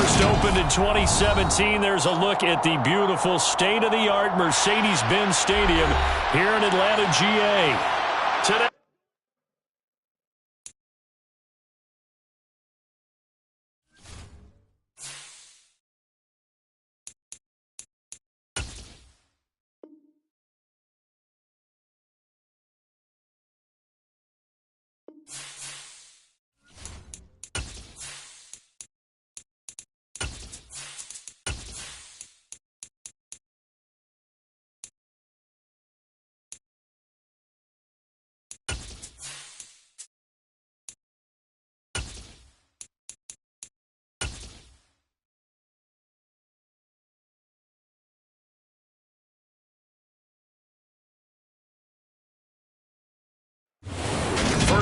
First opened in 2017, there's a look at the beautiful state-of-the-art Mercedes-Benz Stadium here in Atlanta, GA. Today.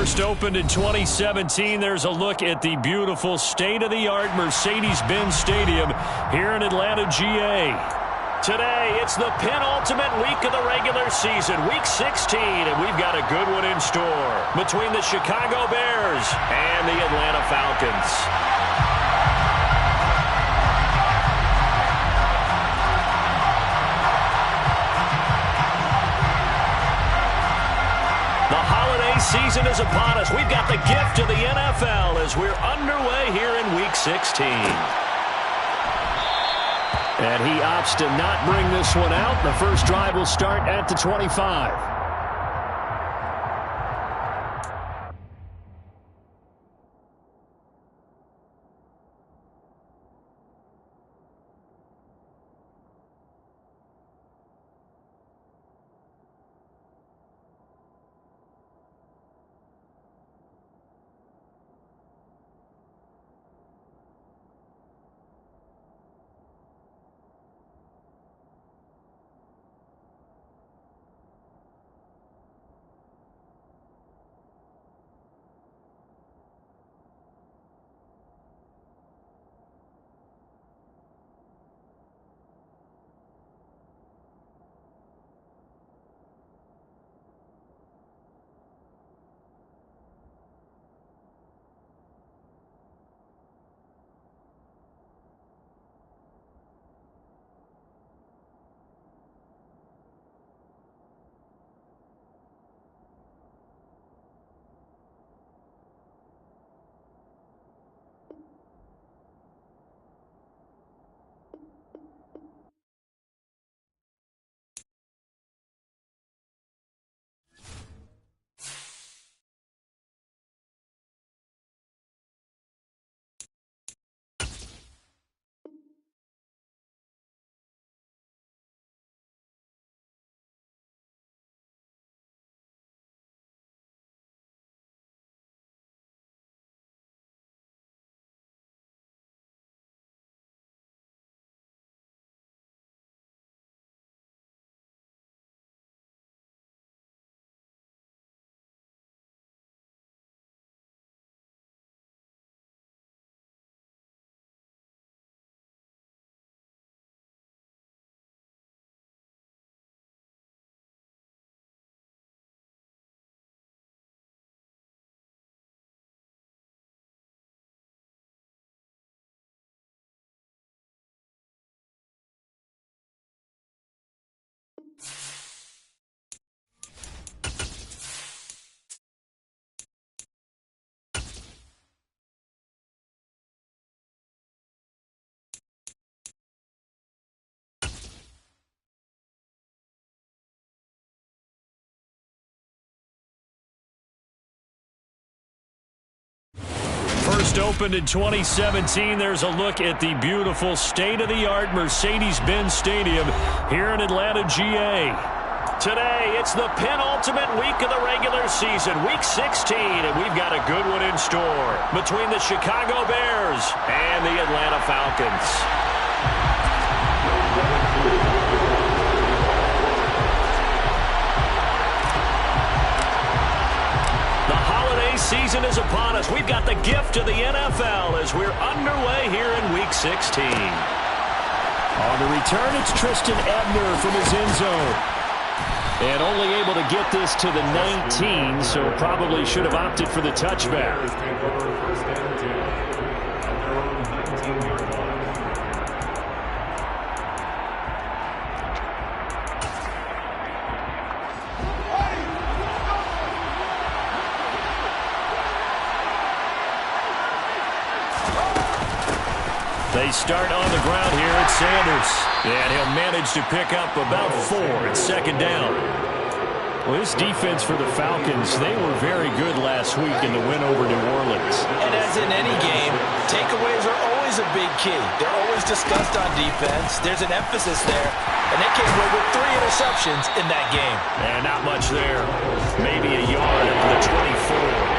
First opened in 2017, there's a look at the beautiful state-of-the-art Mercedes-Benz Stadium here in Atlanta, GA. Today, it's the penultimate week of the regular season, Week 16, and we've got a good one in store between the Chicago Bears and the Atlanta Falcons. Season is upon us. We've got the gift of the NFL as we're underway here in Week 16. And he opts to not bring this one out. The first drive will start at the 25. First opened in 2017, there's a look at the beautiful state-of-the-art Mercedes-Benz Stadium here in Atlanta, GA. Today, it's the penultimate week of the regular season, Week 16, and we've got a good one in store between the Chicago Bears and the Atlanta Falcons. Season is upon us. We've got the gift of the NFL as we're underway here in Week 16. On the return, it's Tristan Ebner from his end zone. And only able to get this to the 19, so probably should have opted for the touchback. They start on the ground here at Sanders. And he'll manage to pick up about 4 at second down. Well, this defense for the Falcons, they were very good last week in the win over New Orleans. And as in any game, takeaways are always a big key. They're always discussed on defense. There's an emphasis there. And they came away with 3 interceptions in that game. And not much there. Maybe a yard up to the 24.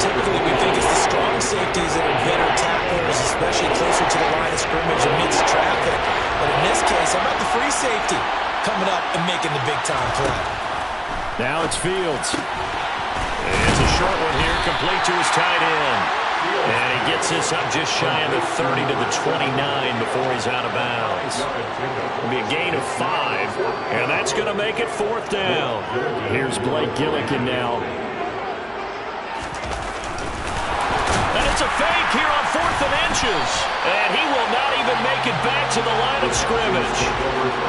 Typically, we think it's the strong safeties that are better tacklers, especially closer to the line of scrimmage amidst traffic. But in this case, how about the free safety coming up and making the big-time play? Now it's Fields. It's a short one here, complete to his tight end. And he gets this up just shy of the 30 to the 29 before he's out of bounds. It'll be a gain of 5, and that's going to make it 4th down. Here's Blake Gillikin now. And it's a fake here on 4th and inches. And he will not even make it back to the line of scrimmage.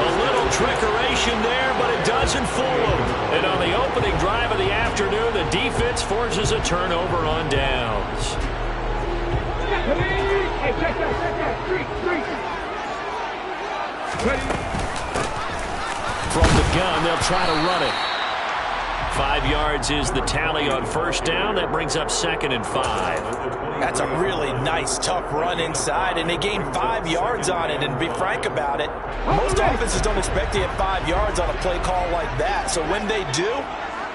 A little trickeration there, but it doesn't fool him. And on the opening drive of the afternoon, the defense forces a turnover on downs. Hey, check that. Street. From the gun, they'll try to run it. 5 yards is the tally on first down. That brings up 2nd and 5. That's a really nice, tough run inside, and they gain 5 yards on it. And be frank about it, most offenses don't expect to get 5 yards on a play call like that. So when they do,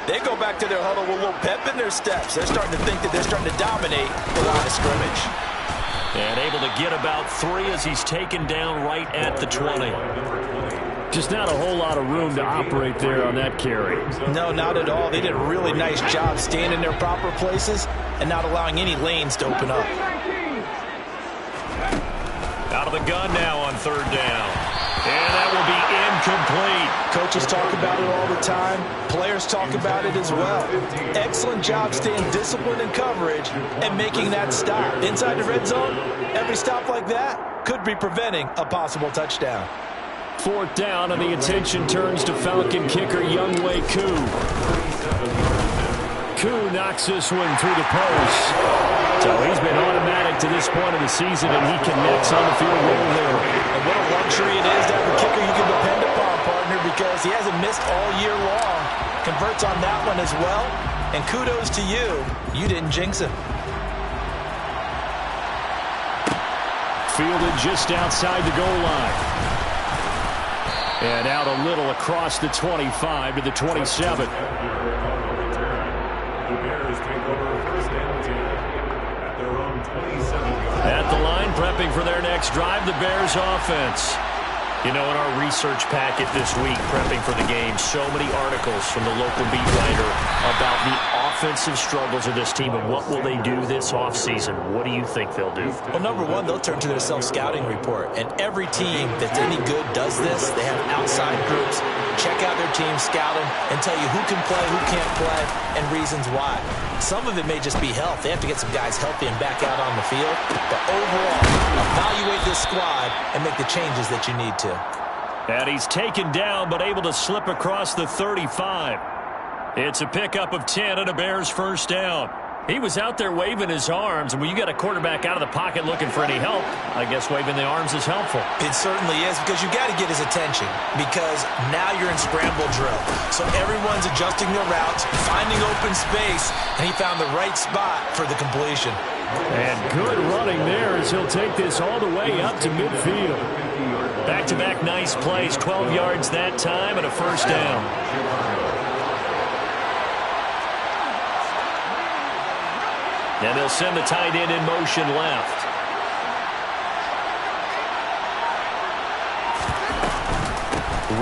they go back to their huddle with a little pep in their steps. They're starting to think that they're starting to dominate the line of scrimmage. And able to get about 3 as he's taken down right at the 20. Just not a whole lot of room to operate there on that carry. No, not at all. They did a really nice job staying in their proper places and not allowing any lanes to open up. Out of the gun now on 3rd down. And that will be incomplete. Coaches talk about it all the time. Players talk about it as well. Excellent job staying disciplined in coverage and making that stop. Inside the red zone, every stop like that could be preventing a possible touchdown. 4th down, and the attention turns to Falcon kicker Younghoe Koo. Koo knocks this one through the post. So he's been automatic to this point of the season, and he connects on the field goal there. And what a luxury it is to have a kicker you can depend upon, partner, because he hasn't missed all year long. Converts on that one as well. And kudos to you. You didn't jinx him. Fielded just outside the goal line. And out a little across the 25 to the 27. At the line, prepping for their next drive, the Bears offense. You know, in our research packet this week, prepping for the game, so many articles from the local beat writer about the offensive struggles of this team and what will they do this offseason. What do you think they'll do? Well, number one, they'll turn to their self-scouting report. And every team that's any good does this. They have outside groups, check out their team, scout them, and tell you who can play, who can't play, and reasons why. Some of it may just be health. They have to get some guys healthy and back out on the field. But overall, evaluate this squad and make the changes that you need to. And he's taken down, but able to slip across the 35. It's a pickup of 10 and a Bears first down. He was out there waving his arms, and when you got a quarterback out of the pocket looking for any help, I guess waving the arms is helpful. It certainly is, because you got to get his attention, because now you're in scramble drill. So everyone's adjusting their routes, finding open space, and he found the right spot for the completion. And good running there as he'll take this all the way up to midfield. Back-to-back nice plays, 12 yards that time and a first down. And they'll send the tight end in motion left.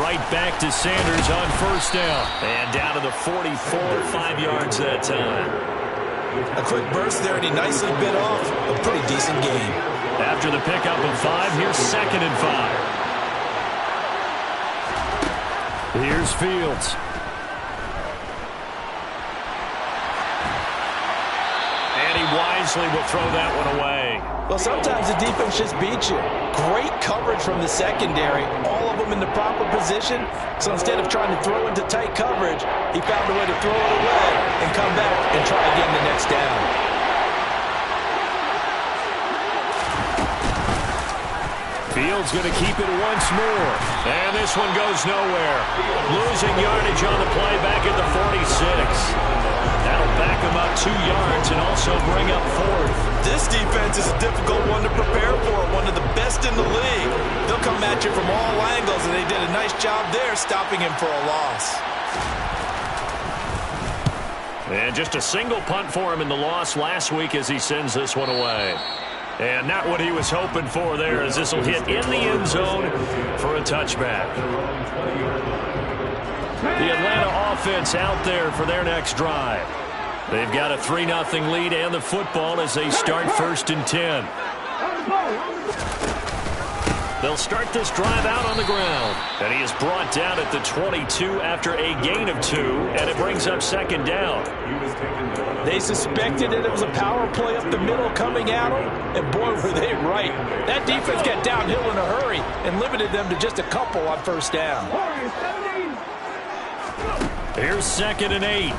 Right back to Sanders on first down. And down to the 44, 5 yards that time. A quick burst there, and he nicely bit off a pretty decent game. After the pickup of 5, here's 2nd and 5. Here's Fields. And he wisely will throw that one away. Well, sometimes the defense just beats you. Great coverage from the secondary, all of them in the proper position. So instead of trying to throw into tight coverage, he found a way to throw it away and come back and try again the next down. Fields going to keep it once more. And this one goes nowhere. Losing yardage on the play back at the 46. That'll back him up 2 yards and also bring up 4th. This defense is a difficult one to prepare for, one of the best in the league. They'll come at you from all angles, and they did a nice job there stopping him for a loss. And just a single punt for him in the loss last week as he sends this one away. And not what he was hoping for there, as this will hit in the end zone for a touchback. The Atlanta offense out there for their next drive. They've got a 3-0 lead and the football as they start 1st and 10. They'll start this drive out on the ground. And he is brought down at the 22 after a gain of 2, and it brings up 2nd down. They suspected that it was a power play up the middle coming at them, and boy, were they right. That defense got downhill in a hurry and limited them to just a couple on 1st down. Here's 2nd and 8.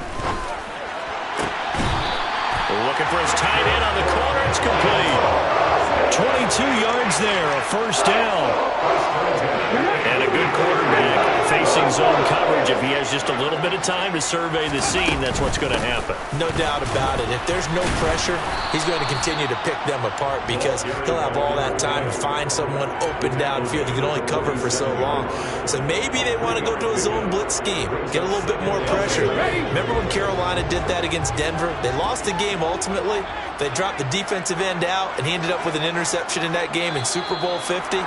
Looking for his tight end on the corner. It's complete. 22 yards there, a 1st down. And a good quarterback facing zone coverage. If he has just a little bit of time to survey the scene, that's what's going to happen. No doubt about it. If there's no pressure, he's going to continue to pick them apart because he'll have all that time to find someone open downfield. He can only cover for so long. So maybe they want to go to a zone blitz scheme, get a little bit more pressure. Remember when Carolina did that against Denver? They lost the game ultimately. They dropped the defensive end out, and he ended up with an interception in that game in Super Bowl 50.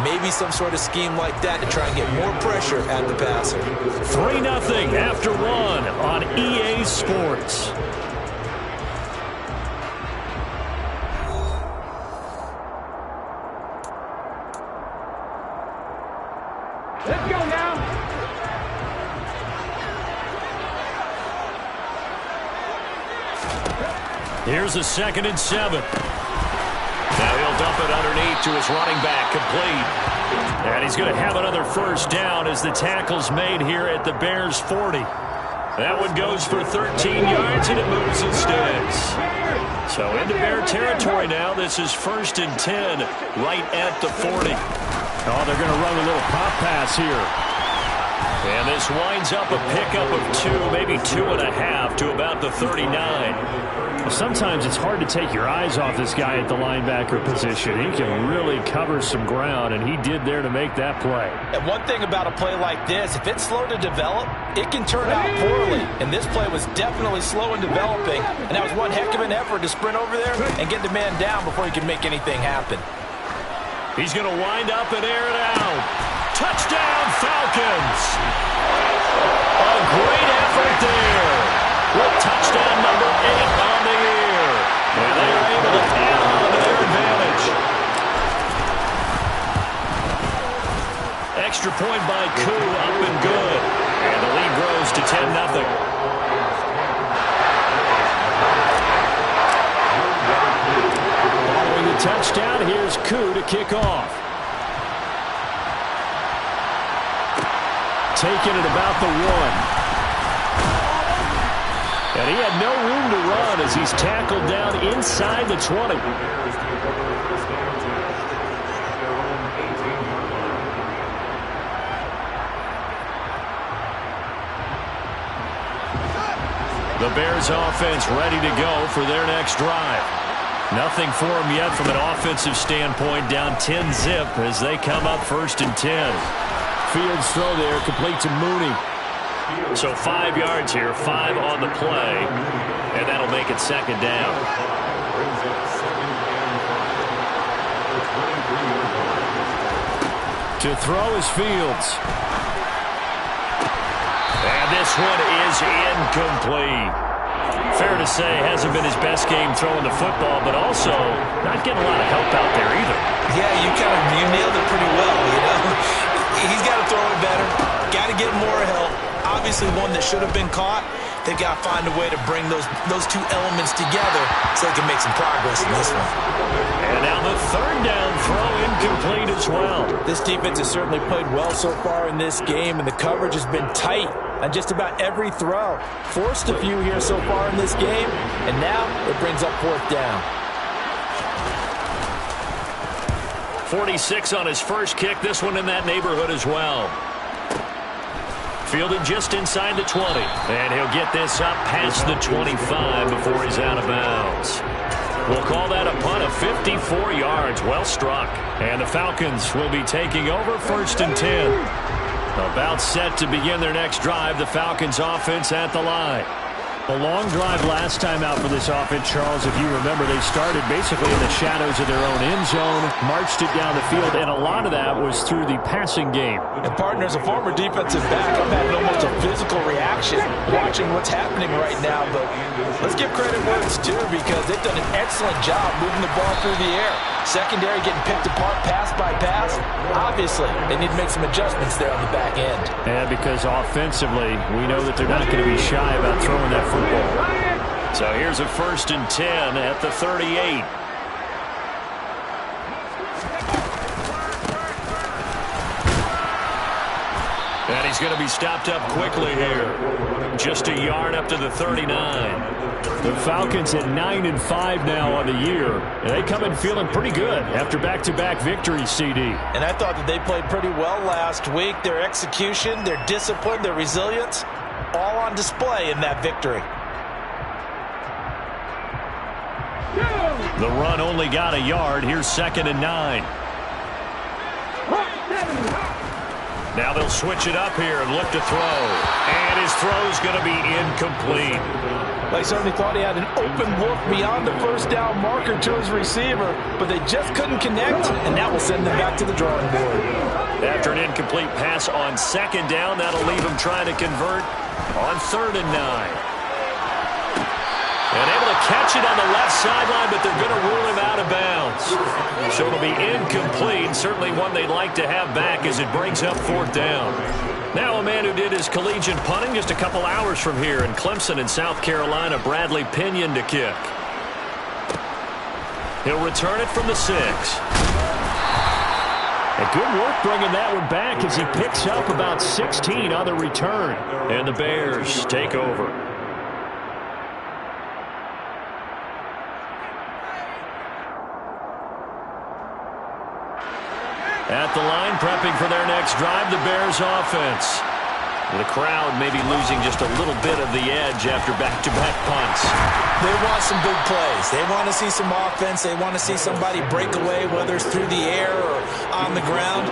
Maybe some sort of scheme like that to try and get more pressure at the passer. 3-0 after 1 on EA Sports. Let's go now. Here's a 2nd and 7. Now he'll dump it underneath to his running back, complete. And he's going to have another 1st down as the tackle's made here at the Bears' 40. That one goes for 13 yards, and it moves and stays. So into Bear territory now. This is 1st and 10 right at the 40. Oh, they're going to run a little pop pass here. And this winds up a pickup of 2, maybe 2.5 to about the 39. Well, sometimes it's hard to take your eyes off this guy at the linebacker position. He can really cover some ground, and he did there to make that play. And one thing about a play like this, if it's slow to develop, it can turn out poorly. And this play was definitely slow in developing, and that was one heck of an effort to sprint over there and get the man down before he could make anything happen. He's going to wind up and air it out. Touchdown, Falcons! A great effort there with touchdown number 8 on the year. And they are able to add on to their advantage. Extra point by Koo, up and good. And the lead grows to 10-0. Following the touchdown, here's Koo to kick off. Taken at about the 1. And he had no room to run as he's tackled down inside the 20. The Bears offense ready to go for their next drive. Nothing for them yet from an offensive standpoint, down 10-zip as they come up 1st and 10. Fields throw there, complete to Mooney. So 5 yards here, 5 on the play, and that'll make it 2nd down. To throw is Fields. And this one is incomplete. Fair to say, hasn't been his best game throwing the football, but also not getting a lot of help out there either. Yeah, you nailed it pretty well, you know. He's got to throw it better. Got to get more help. Obviously one that should have been caught. They've got to find a way to bring those two elements together so they can make some progress in this one. And now the 3rd down throw incomplete as well. This defense has certainly played well so far in this game, and the coverage has been tight on just about every throw. Forced a few here so far in this game, and now it brings up 4th down. 46 on his first kick. This one in that neighborhood as well. Fielded just inside the 20. And he'll get this up past the 25 before he's out of bounds. We'll call that a punt of 54 yards. Well struck. And the Falcons will be taking over 1st and 10. About set to begin their next drive. The Falcons offense at the line. A long drive last time out for this offense, Charles. If you remember, they started basically in the shadows of their own end zone, marched it down the field, and a lot of that was through the passing game. And partner, as a former defensive back, I'm having almost a physical reaction watching what's happening right now. But let's give credit where it's due, because they've done an excellent job moving the ball through the air. Secondary getting picked apart pass by pass. Obviously, they need to make some adjustments there on the back end. Yeah, because offensively, we know that they're not going to be shy about throwing that football. So here's a 1st and 10 at the 38. And he's going to be stopped up quickly here. Just a yard up to the 39. The Falcons at 9-5 now on the year. And they come in feeling pretty good after back-to-back victories, CD. And I thought that they played pretty well last week. Their execution, their discipline, their resilience, all on display in that victory. The run only got a yard. Here's 2nd and 9. Now they'll switch it up here and look to throw. And his throw's going to be incomplete. They certainly thought he had an open look beyond the first down marker to his receiver, but they just couldn't connect, and that will send them back to the drawing board. After an incomplete pass on 2nd down, that'll leave him trying to convert on 3rd and 9. And able to catch it on the left sideline, but they're going to rule him out of bounds. So it'll be incomplete, certainly one they'd like to have back as it brings up 4th down. Now a man who did his collegiate punting just a couple hours from here in Clemson in South Carolina, Bradley Pinion to kick. He'll return it from the 6. And good work bringing that one back as he picks up about 16 on the return. And the Bears take over. At the line, prepping for their next drive, the Bears offense. The crowd may be losing just a little bit of the edge after back-to-back punts. They want some big plays. They want to see some offense. They want to see somebody break away, whether it's through the air or on the ground.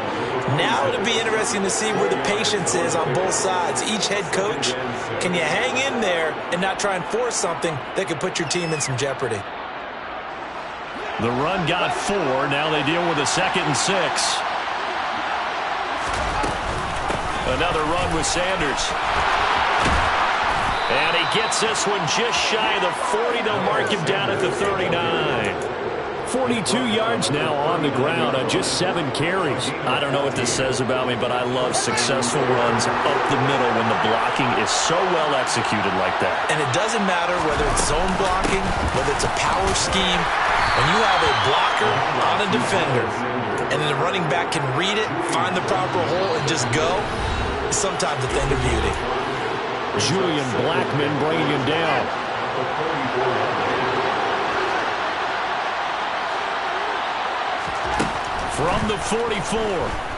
Now it'll be interesting to see where the patience is on both sides. Each head coach, can you hang in there and not try and force something that could put your team in some jeopardy? The run got 4. Now they deal with a 2nd and 6. Another run with Sanders. And he gets this one just shy of the 40. They'll mark him down at the 39. 42 yards now on the ground on just 7 carries. I don't know what this says about me, but I love successful runs up the middle when the blocking is so well executed like that. And it doesn't matter whether it's zone blocking, whether it's a power scheme. When you have a blocker on a defender, and then the running back can read it, find the proper hole, and just go, it's sometimes a thing of beauty. Julian Blackman bringing him down. From the 44,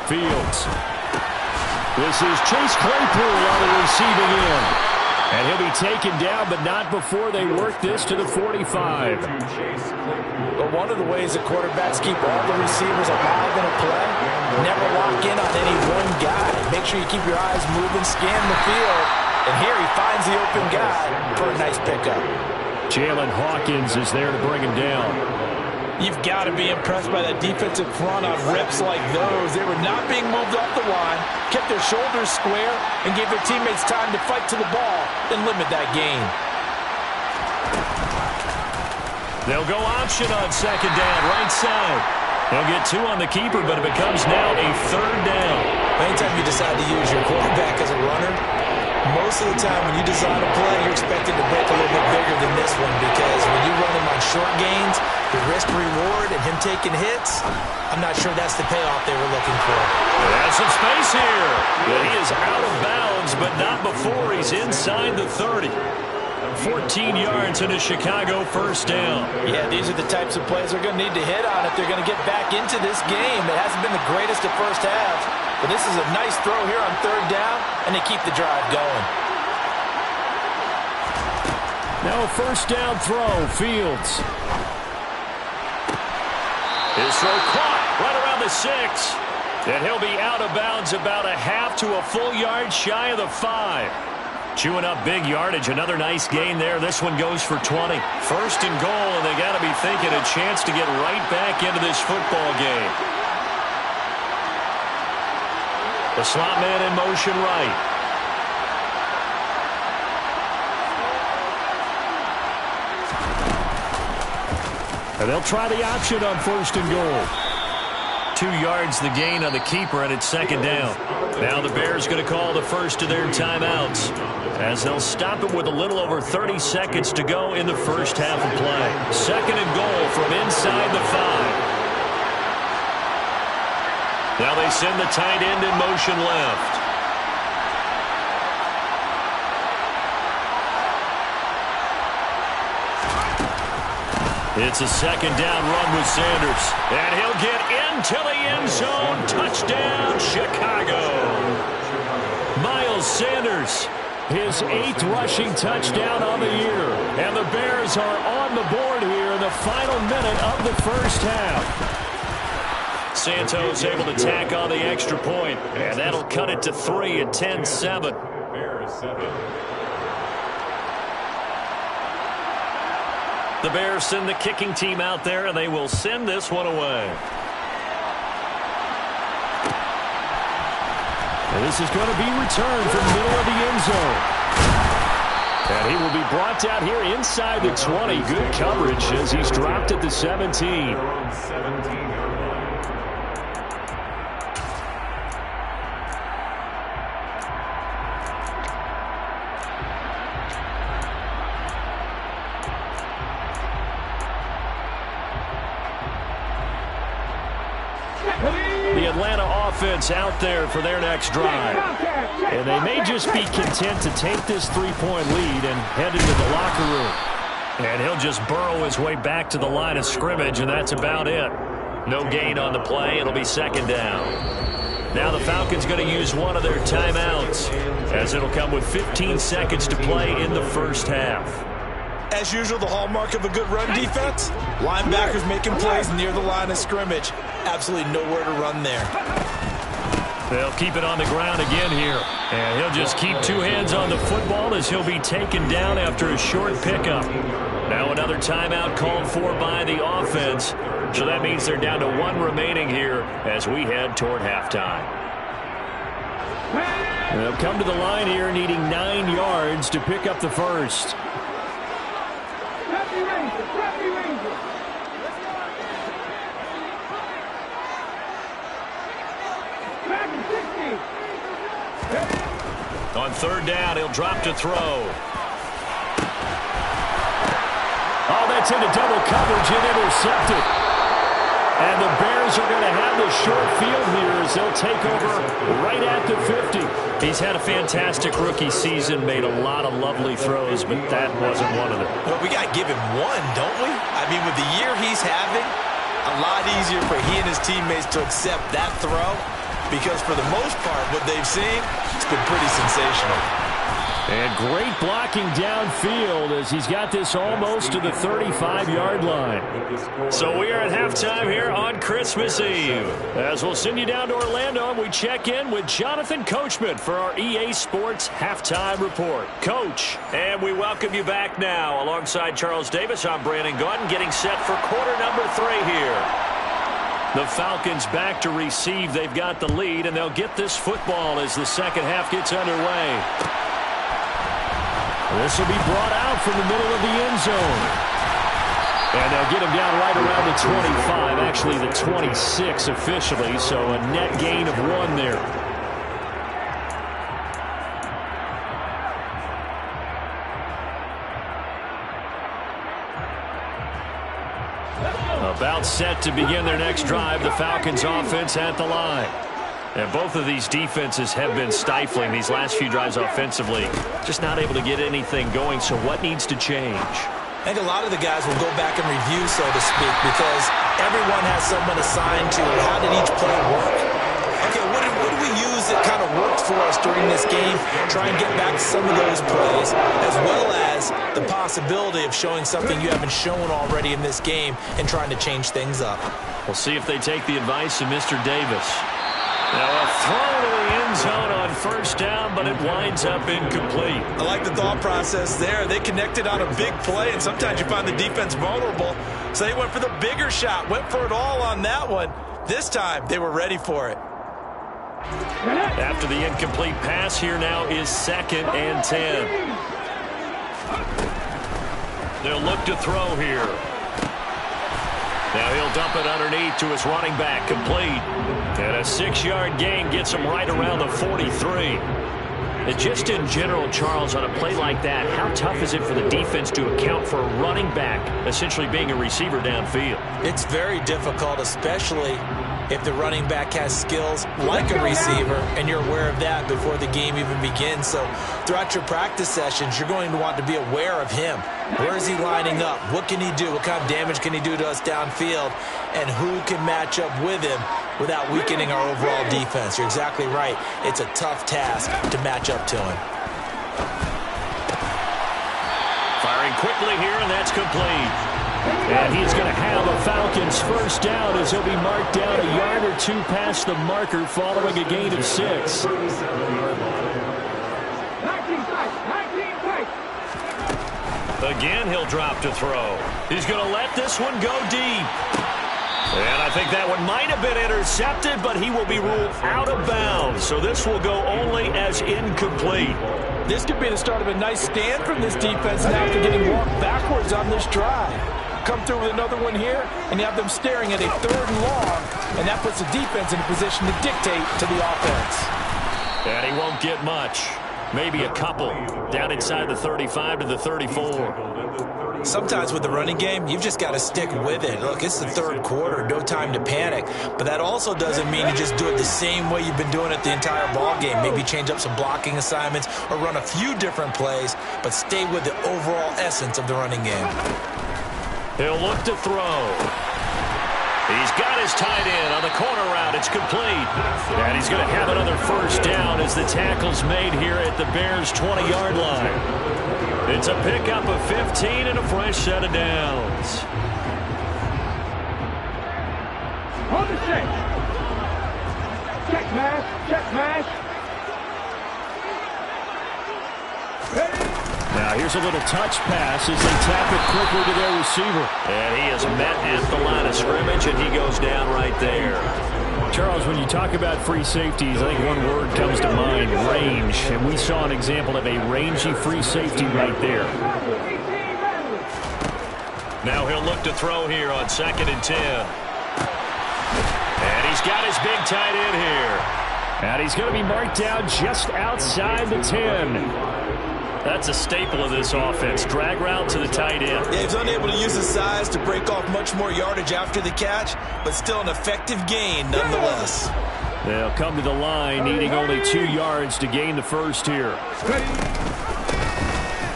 Fields. This is Chase Claypool on the receiving end. And he'll be taken down, but not before they work this to the 45. But one of the ways that quarterbacks keep all the receivers alive in a play, never lock in on any one guy. Make sure you keep your eyes moving, scan the field. And here he finds the open guy for a nice pickup. Jalen Hawkins is there to bring him down. You've got to be impressed by that defensive front on reps like those. They were not being moved off the line, kept their shoulders square, and gave their teammates time to fight to the ball and limit that gain. They'll go option on 2nd down, right side. They'll get 2 on the keeper, but it becomes now a 3rd down. Anytime you decide to use your quarterback as a runner, most of the time when you design a play, you're expected to break a little bit bigger than this one, because when you run him on short gains, the risk-reward and him taking hits, I'm not sure that's the payoff they were looking for. There's some space here. He is out of bounds, but not before he's inside the 30. 14 yards and a Chicago first down. Yeah, these are the types of plays they're going to need to hit on if they're going to get back into this game. It hasn't been the greatest at first half, but this is a nice throw here on third down, and they keep the drive going. Now a first down throw, Fields. His throw caught right around the 6. And he'll be out of bounds about a half to a full yard shy of the 5. Chewing up big yardage. Another nice gain there. This one goes for 20. First and goal, and they got to be thinking a chance to get right back into this football game. The slot man in motion right. And they'll try the option on first and goal. 2 yards the gain on the keeper, and it's second down. Now the Bears going to call the first of their timeouts as they'll stop it with a little over 30 seconds to go in the first half of play. Second and goal from inside the 5. Now they send the tight end in motion left. It's a second down run with Sanders. And he'll get into the end zone. Touchdown, Chicago. Miles Sanders, his 8th rushing touchdown on the year. And the Bears are on the board here in the final minute of the first half. Santos able to tack on the extra point. And that'll cut it to 3 at 10-7. Bears 7. The Bears send the kicking team out there, and they will send this one away. And this is going to be returned from the middle of the end zone. And he will be brought down here inside the 20. Good coverage as he's dropped at the 17. The Atlanta offense out there for their next drive. And they may just be content to take this 3-point lead and head into the locker room. And he'll just burrow his way back to the line of scrimmage, and that's about it. No gain on the play. It'll be second down. Now the Falcons going to use one of their timeouts as it'll come with 15 seconds to play in the first half. As usual, the hallmark of a good run defense, linebackers making plays near the line of scrimmage. Absolutely nowhere to run there. They'll keep it on the ground again here. And he'll just keep 2 hands on the football as he'll be taken down after a short pickup. Now another timeout called for by the offense. So that means they're down to 1 remaining here as we head toward halftime. They'll come to the line here needing 9 yards to pick up the first. On third down, he'll drop to throw. Oh, that's into double coverage and intercepted. And the Bears are going to have the short field here as they'll take over right at the 50. He's had a fantastic rookie season, made a lot of lovely throws, but that wasn't one of them. Well, we got to give him one, don't we? I mean, with the year he's having, a lot easier for he and his teammates to accept that throw because for the most part, what they've seen, it's been pretty sensational. And great blocking downfield as he's got this almost to the 35-yard line. So we are at halftime here on Christmas Eve. As we'll send you down to Orlando and we check in with Jonathan Coachman for our EA Sports Halftime Report. Coach, and we welcome you back now. Alongside Charles Davis, I'm Brandon Gaudin getting set for quarter number 3 here. The Falcons back to receive. They've got the lead, and they'll get this football as the second half gets underway. This will be brought out from the middle of the end zone. And they'll get him down right around the 25, actually the 26 officially, so a net gain of 1 there. About set to begin their next drive, the Falcons offense at the line. And both of these defenses have been stifling these last few drives offensively. Just not able to get anything going, so what needs to change? I think a lot of the guys will go back and review, so to speak, because everyone has someone assigned to how did each play work. Okay, what did we use that kind of worked for us during this game? Try and get back to some of those plays, as well as the possibility of showing something you haven't shown already in this game and trying to change things up. We'll see if they take the advice of Mr. Davis. Now a throw to the end zone on first down, but it winds up incomplete. I like the thought process there. They connected on a big play, and sometimes you find the defense vulnerable. So they went for the bigger shot, went for it all on that one. This time, they were ready for it. After the incomplete pass, here now is 2nd and 10. They'll look to throw here. Now he'll dump it underneath to his running back, complete. And a 6-yard gain gets him right around the 43. And just in general, Charles, on a play like that, how tough is it for the defense to account for a running back essentially being a receiver downfield? It's very difficult, especially if the running back has skills like a receiver, and you're aware of that before the game even begins. So throughout your practice sessions, you're going to want to be aware of him. Where is he lining up? What can he do? What kind of damage can he do to us downfield? And who can match up with him without weakening our overall defense? You're exactly right. It's a tough task to match up to him. Firing quickly here, and that's complete. And he's going to have a Falcons first down as he'll be marked down a yard or two past the marker following a gain of 6. Again, he'll drop to throw. He's going to let this one go deep. And I think that one might have been intercepted, but he will be ruled out of bounds. So this will go only as incomplete. This could be the start of a nice stand from this defense now after getting walked backwards on this drive. Come through with another one here, and you have them staring at a 3rd and long, and that puts the defense in a position to dictate to the offense. And he won't get much. Maybe a couple. Down inside the 35 to the 34. Sometimes with the running game, you've just got to stick with it. Look, it's the 3rd quarter, no time to panic. But that also doesn't mean you just do it the same way you've been doing it the entire ball game. Maybe change up some blocking assignments or run a few different plays, but stay with the overall essence of the running game. He'll look to throw. He's got his tight end on the corner route. It's complete. And he's going to have another first down as the tackle's made here at the Bears' 20-yard line. It's a pickup of 15 and a fresh set of downs. Hold the check. Check smash. Check smash. Ready? Now here's a little touch pass as they tap it quickly to their receiver. And he is met at the line of scrimmage, and he goes down right there. Charles, when you talk about free safeties, I think one word comes to mind, range. And we saw an example of a rangy free safety right there. Now he'll look to throw here on 2nd and 10. And he's got his big tight end here. And he's going to be marked down just outside the 10. That's a staple of this offense. Drag route to the tight end. Yeah, he's unable to use his size to break off much more yardage after the catch, but still an effective gain nonetheless. They'll come to the line, needing only 2 yards to gain the first here.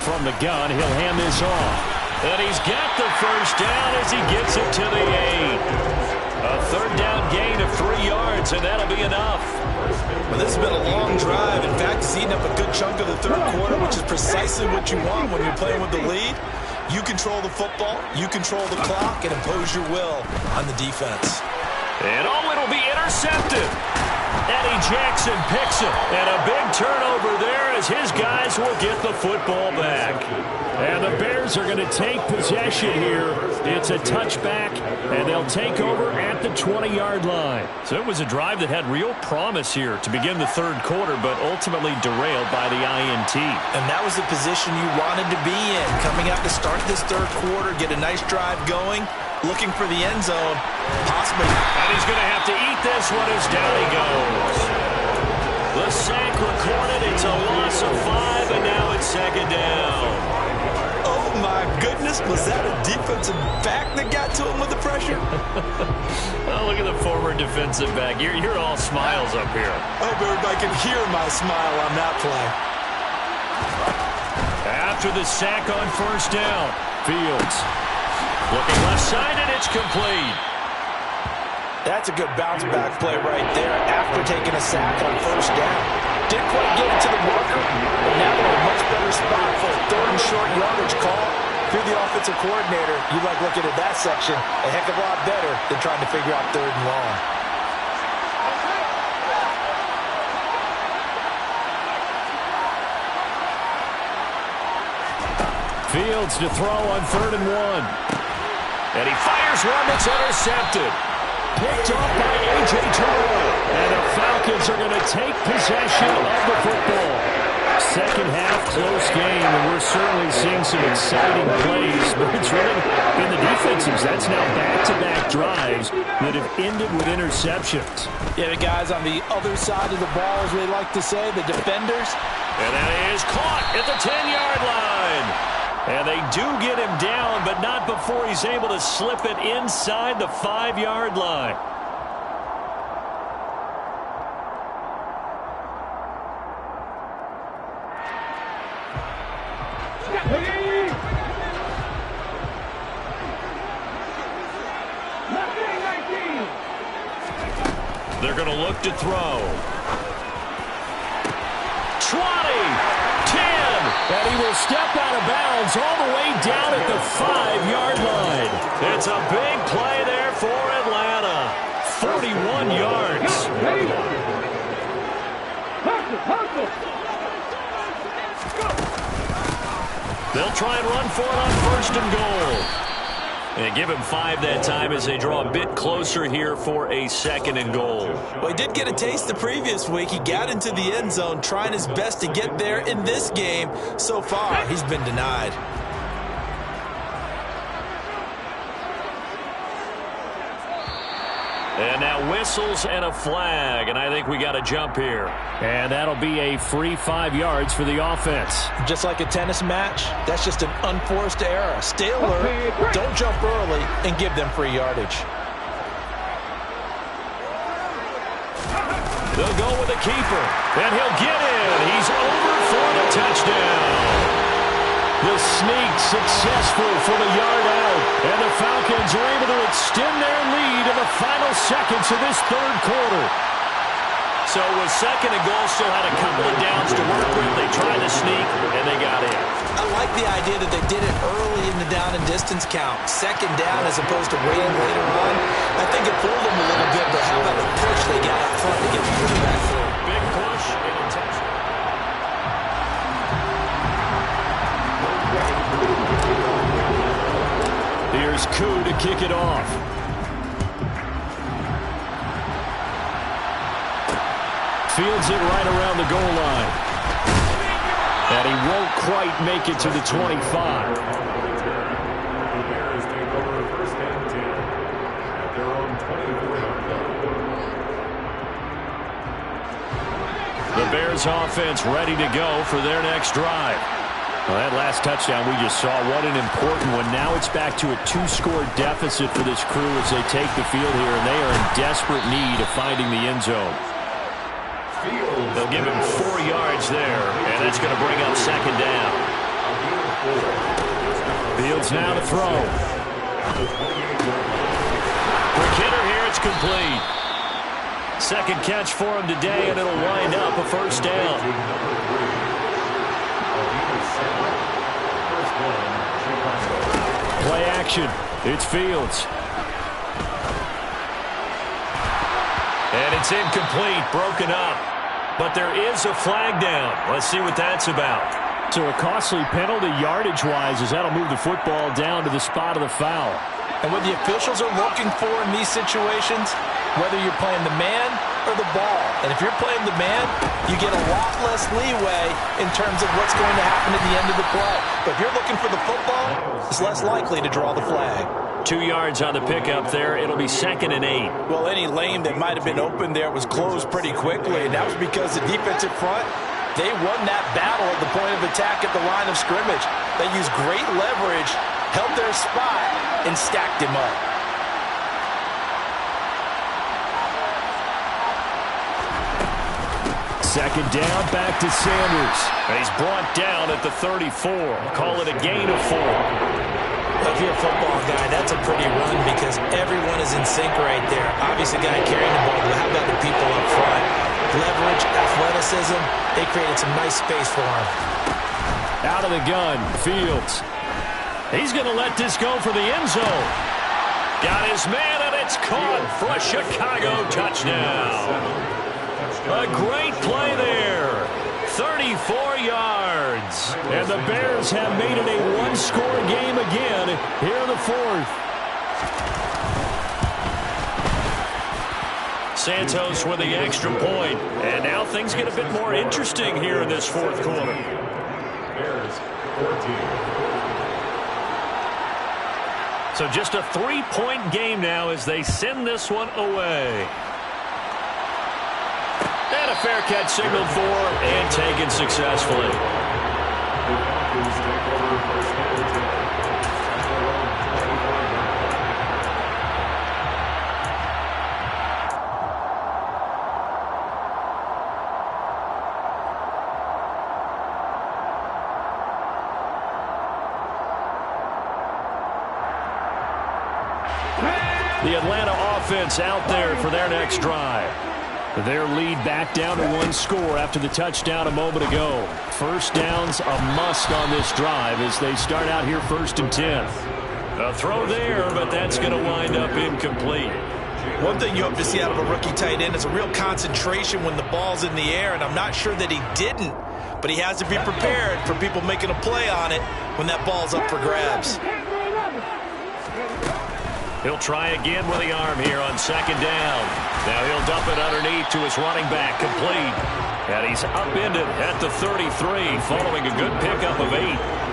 From the gun, he'll hand this off. And he's got the first down as he gets it to the 8. A 3rd down gain of 3 yards, and that'll be enough. Well, this has been a long drive. In fact, it's eaten up a good chunk of the 3rd quarter, which is precisely what you want when you're playing with the lead. You control the football, you control the clock, and impose your will on the defense. And it'll be intercepted. Eddie Jackson picks it. And a big turnover there as his guys will get the football back. And the Bears are going to take possession here. It's a touchback, and they'll take over at the 20-yard line. So it was a drive that had real promise here to begin the 3rd quarter, but ultimately derailed by the INT. And that was the position you wanted to be in. Coming out to start this 3rd quarter, get a nice drive going, looking for the end zone, possibly. And he's going to have to eat this one as down he goes. The sack recorded. It's a loss of 5, and now it's 2nd down. Oh, my goodness Was that a defensive back that got to him with the pressure? Oh, look at the former defensive back. You're all smiles up here. I hope everybody can hear my smile on that play. After the sack on first down, Fields looking left side, and it's complete. That's a good bounce-back play right there after taking a sack on first down. Didn't quite get it to the marker, but now they're in a much better spot for a third and short yardage call. If you're the offensive coordinator, you like looking at that section a heck of a lot better than trying to figure out third and long. Fields to throw on 3rd and 1. And he fires one that's intercepted. Picked off by ATL Hoe. And the Falcons are going to take possession of the football. Second half, close game, and we're certainly seeing some exciting plays, but it's really been the defensives. That's now back-to-back drives that have ended with interceptions. Yeah, the guys on the other side of the ball, as we like to say, the defenders. And that is caught at the 10-yard line. And they do get him down, but not before he's able to slip it inside the 5-yard line. They're going to look to throw. 20, 10, and he will step out of bounds all the way down at the 5-yard line. It's a big play there for Atlanta. 41 yards. They'll try and run for it on 1st and goal. And give him 5 that time as they draw a bit closer here for a 2nd and goal. Well, he did get a taste the previous week. He got into the end zone trying his best to get there in this game. So far, he's been denied. And now whistles and a flag, and I think we got a jump here. And that'll be a free 5 yards for the offense. Just like a tennis match, that's just an unforced error. Stay alert, don't jump early, and give them free yardage. They'll go with the keeper, and he'll get in. He's over for the touchdown. The sneak successful from a yard out, and the Falcons are able to extend their lead in the final seconds of this 3rd quarter. So with 2nd and goal, still had a couple of downs to work with. They tried to sneak, and they got in. I like the idea that they did it early in the down and distance count. 2nd down as opposed to waiting later on. I think it fooled them a little bit, but how about the push they got up front to get the quarterback through? Big push and intention. Here's Koo to kick it off. Fields it right around the goal line. And he won't quite make it to the 25. The Bears offense ready to go for their next drive. Well, that last touchdown we just saw, what an important one. Now it's back to a 2-score deficit for this crew as they take the field here, and they are in desperate need of finding the end zone. They'll give him 4 yards there, and that's going to bring up 2nd down. Fields now to throw. For Kidder here, it's complete. 2nd catch for him today, and it'll wind up a 1st down. Play action. It's Fields. And it's incomplete, broken up. But there is a flag down. Let's see what that's about. So a costly penalty yardage-wise as that'll move the football down to the spot of the foul. And what the officials are looking for in these situations, whether you're playing the man or the ball. And if you're playing the man, you get a lot less leeway in terms of what's going to happen at the end of the play. But if you're looking for the football, it's less likely to draw the flag. 2 yards on the pickup there. It'll be 2nd and 8. Well, any lane that might have been open there was closed pretty quickly, and that was because the defensive front, they won that battle at the point of attack at the line of scrimmage. They used great leverage, held their spot, and stacked him up. Second down, back to Sanders. He's brought down at the 34. Call it a gain of 4. If you're a football guy, that's a pretty run because everyone is in sync right there. Obviously, the guy carrying the ball, but how about the people up front? Leverage, athleticism, they created some nice space for him. Out of the gun, Fields. He's going to let this go for the end zone. Got his man, and it's caught for a Chicago touchdown. A great play there. 34 yards. And the Bears have made it a one-score game again here in the fourth. Santos with the extra point. And now things get a bit more interesting here in this fourth quarter. Bears 14. So just a 3-point game now as they send this one away. And a fair catch signaled for and taken successfully. The Atlanta offense out there for their next drive. Their lead back down to 1 score after the touchdown a moment ago. First down's a must on this drive as they start out here 1st and 10. A throw there, but that's going to wind up incomplete. One thing you hope to see out of a rookie tight end is a real concentration when the ball's in the air, and I'm not sure that he didn't, but he has to be prepared for people making a play on it when that ball's up for grabs. He'll try again with the arm here on 2nd down. Now he'll dump it underneath to his running back, complete. And he's upended at the 33, following a good pickup of 8.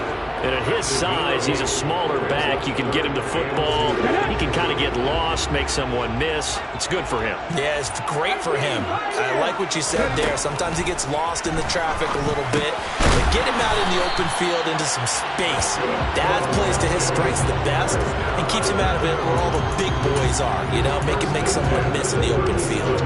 And at his size, he's a smaller back. You can get him to football. He can kind of get lost, make someone miss. It's good for him. Yeah, it's great for him. I like what you said there. Sometimes he gets lost in the traffic a little bit. But get him out in the open field into some space. That plays to his strengths the best and keeps him out of it where all the big boys are. You know, make him make someone miss in the open field.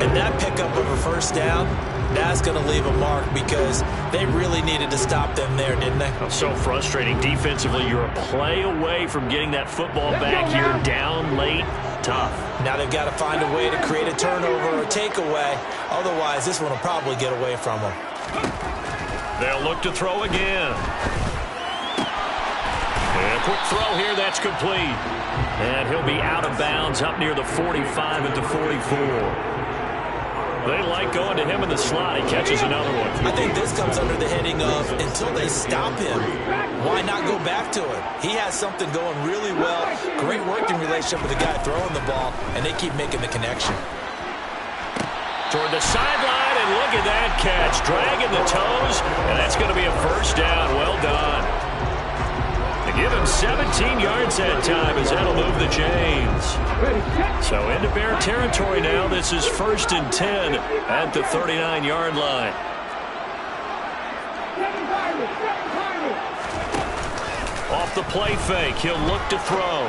And that pickup of a 1st down, that's going to leave a mark because they really needed to stop them there, didn't they? So frustrating defensively. You're a play away from getting that football back. You're down late. Tough. Now they've got to find a way to create a turnover or takeaway. Otherwise, this one will probably get away from them. They'll look to throw again. And a quick throw here. That's complete. And he'll be out of bounds up near the 45 at the 44. They like going to him in the slot. He catches another one. I think this comes under the heading of until they stop him, why not go back to him? He has something going really well. Great working relationship with the guy throwing the ball, and they keep making the connection. Toward the sideline, and look at that catch. Dragging the toes, and that's going to be a 1st down. Well done. They give him 17 yards that time as that'll move the chains. So into Bear territory now. This is 1st and 10 at the 39-yard line. Off the play fake, he'll look to throw.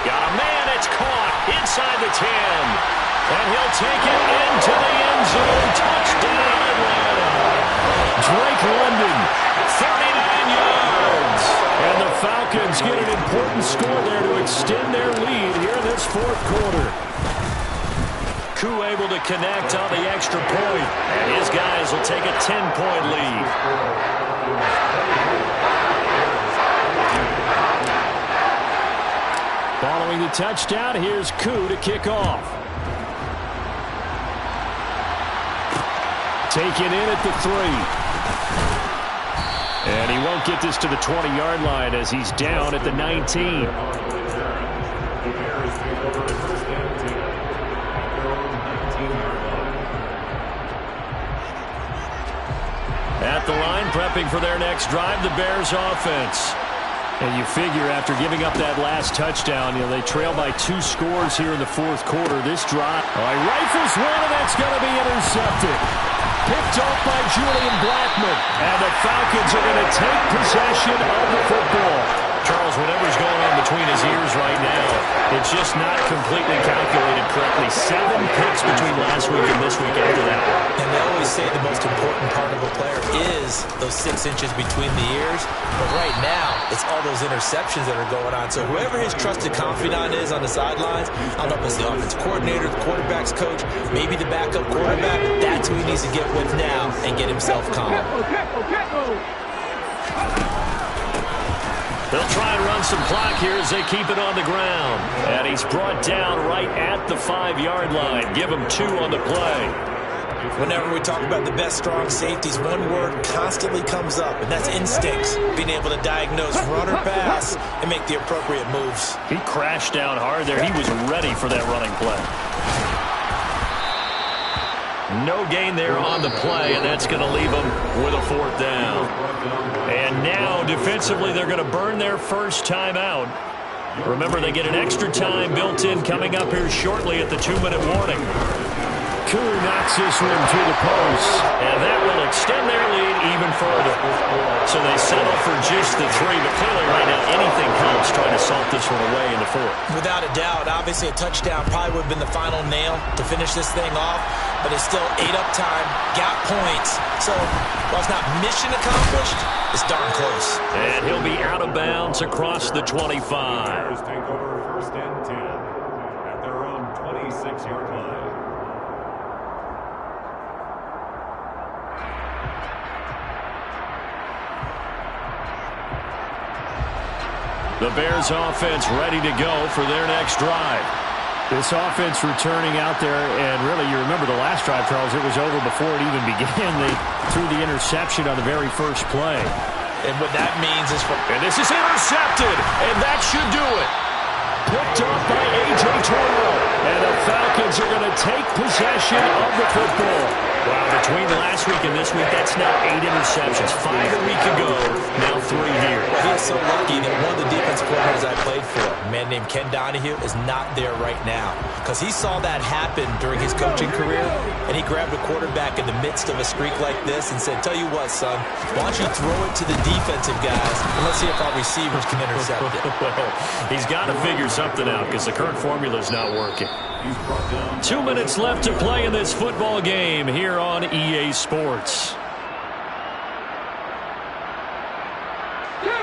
Got a man, it's caught inside the 10. And he'll take it into the end zone. Touchdown, Atlanta. Drake London, 39 yards. And the Falcons get an important score there to extend their lead here in this 4th quarter. Koo able to connect on the extra point. And his guys will take a 10-point lead. Following the touchdown, here's Koo to kick off. Taken in at the 3. And he won't get this to the 20-yard line as he's down at the 19. At the line, prepping for their next drive, the Bears offense. And you figure after giving up that last touchdown, you know, they trail by 2 scores here in the 4th quarter. This drive, he rifles one, and that's going to be intercepted. picked off by Julian Blackmon. And the Falcons are going to take possession of the football. Charles, whatever's going on between his ears right now, it's just not completely calculated correctly. 7 picks between last week and this week after that. And they always say the most important part of a player is those 6 inches between the ears. But right now, it's all those interceptions that are going on. So whoever his trusted confidant is on the sidelines, I don't know if it's the offensive coordinator, the quarterback's coach, maybe the backup quarterback, that's who he needs to get with now and get himself calm. They'll try and run some clock here as they keep it on the ground. And he's brought down right at the 5-yard line. Give him 2 on the play. Whenever we talk about the best strong safeties, one word constantly comes up, and that's instincts. Being able to diagnose run or pass and make the appropriate moves. He crashed down hard there. He was ready for that running play. No gain there on the play, and that's going to leave them with a 4th down. And now, defensively, they're going to burn their first timeout. Remember, they get an extra time built in coming up here shortly at the 2-minute warning. Koo knocks this one to the post, and that will extend their lead even further. So they settle for just the 3, but clearly right now anything counts trying to salt this one away in the 4th. Without a doubt, obviously a touchdown probably would have been the final nail to finish this thing off, but it's still 8 up time, got points. So while it's not mission accomplished, it's darn close. And he'll be out of bounds across the 25. Bears take over 1st and 10 at their own 26-yard line. The Bears offense ready to go for their next drive. This offense returning out there, and really you remember the last drive, Charles, it was over before it even began. They threw the interception on the very first play. And what that means is... And this is intercepted, and that should do it. Picked off by A.J. Toro. And the Falcons are going to take possession of the football. Wow, between last week and this week, that's now 8 interceptions. 5 a week ago, now 3 here. Well, he's so lucky that one of the defense coordinators I played for, a man named Ken Donahue, is not there right now. Because he saw that happen during his coaching career, and he grabbed a quarterback in the midst of a streak like this and said, tell you what, son, why don't you throw it to the defensive guys, and let's see if our receivers can intercept it. Well, he's got to figure something out because the current formula is not working. 2 minutes left to play in this football game here on EA Sports.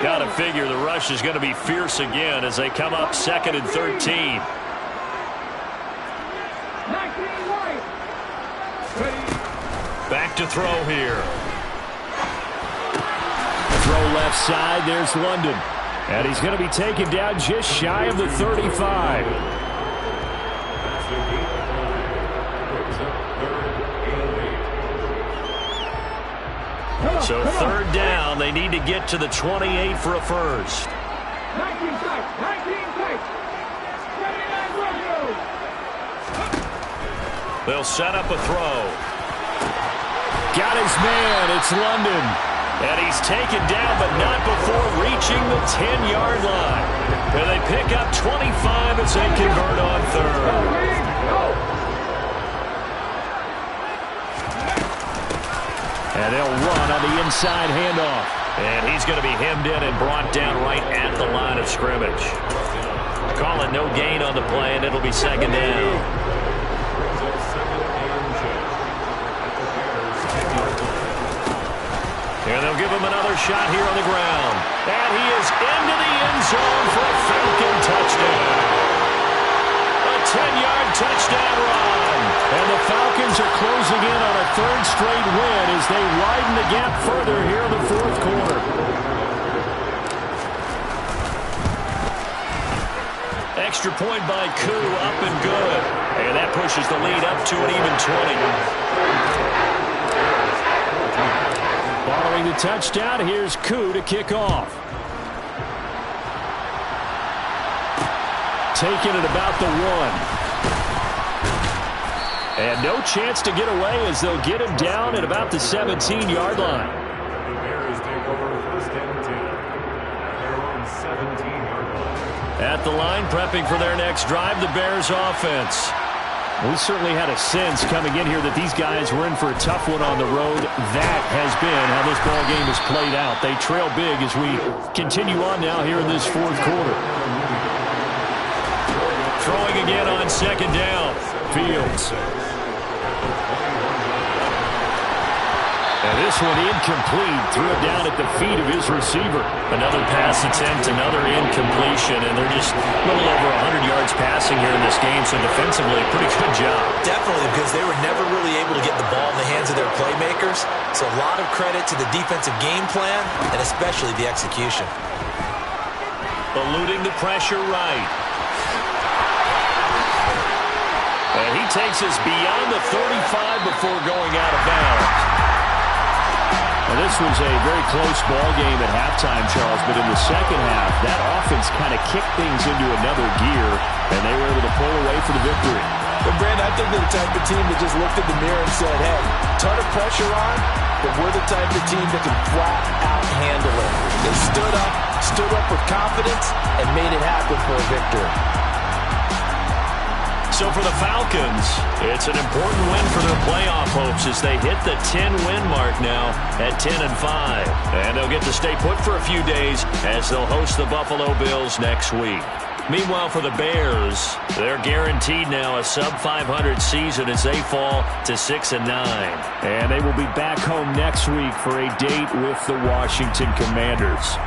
Got to figure the rush is going to be fierce again as they come up 2nd and 13. Back to throw here. Throw left side. There's London. And he's going to be taken down just shy of the 35. So 3rd down, they need to get to the 28 for a first. They'll set up a throw. Got his man, it's London. And he's taken down, but not before reaching the 10-yard line. And they pick up 25 as they convert on 3rd. And they'll run on the inside handoff. And he's going to be hemmed in and brought down right at the line of scrimmage. Call it no gain on the play, and it'll be 2nd down. And they'll give him another shot here on the ground. And he is into the end zone for a Falcon touchdown. A 10-yard touchdown run. And the Falcons are closing in on a 3rd straight win as they widen the gap further here in the 4th quarter. Extra point by Koo, up and good. And that pushes the lead up to an even 20. Following the touchdown, here's Koo to kick off. Taking it about the 1. And no chance to get away as they'll get him down at about the 17-yard line. The Bears take over 1st and 10 at their own 17-yard line. At the line, prepping for their next drive, the Bears offense. We certainly had a sense coming in here that these guys were in for a tough one on the road. That has been how this ball game has played out. They trail big as we continue on now here in this fourth quarter. Throwing again on second down. Fields. And this one incomplete. Threw it down at the feet of his receiver. Another pass attempt, another incompletion, and they're just a little over 100 yards passing here in this game, so defensively, pretty good job. Definitely, because they were never really able to get the ball in the hands of their playmakers, so a lot of credit to the defensive game plan, and especially the execution. Eluding the pressure right. And he takes us beyond the 35 before going out of bounds. Well, this was a very close ball game at halftime, Charles, but in the second half, that offense kind of kicked things into another gear, and they were able to pull away for the victory. But, Brandon, I think they're the type of team that just looked in the mirror and said, hey, ton of pressure on, but we're the type of team that can flat out handle it. They stood up with confidence, and made it happen for a victory. So for the Falcons, it's an important win for their playoff hopes as they hit the 10-win mark now at 10-5. And they'll get to stay put for a few days as they'll host the Buffalo Bills next week. Meanwhile, for the Bears, they're guaranteed now a sub-500 season as they fall to 6-9. And they will be back home next week for a date with the Washington Commanders.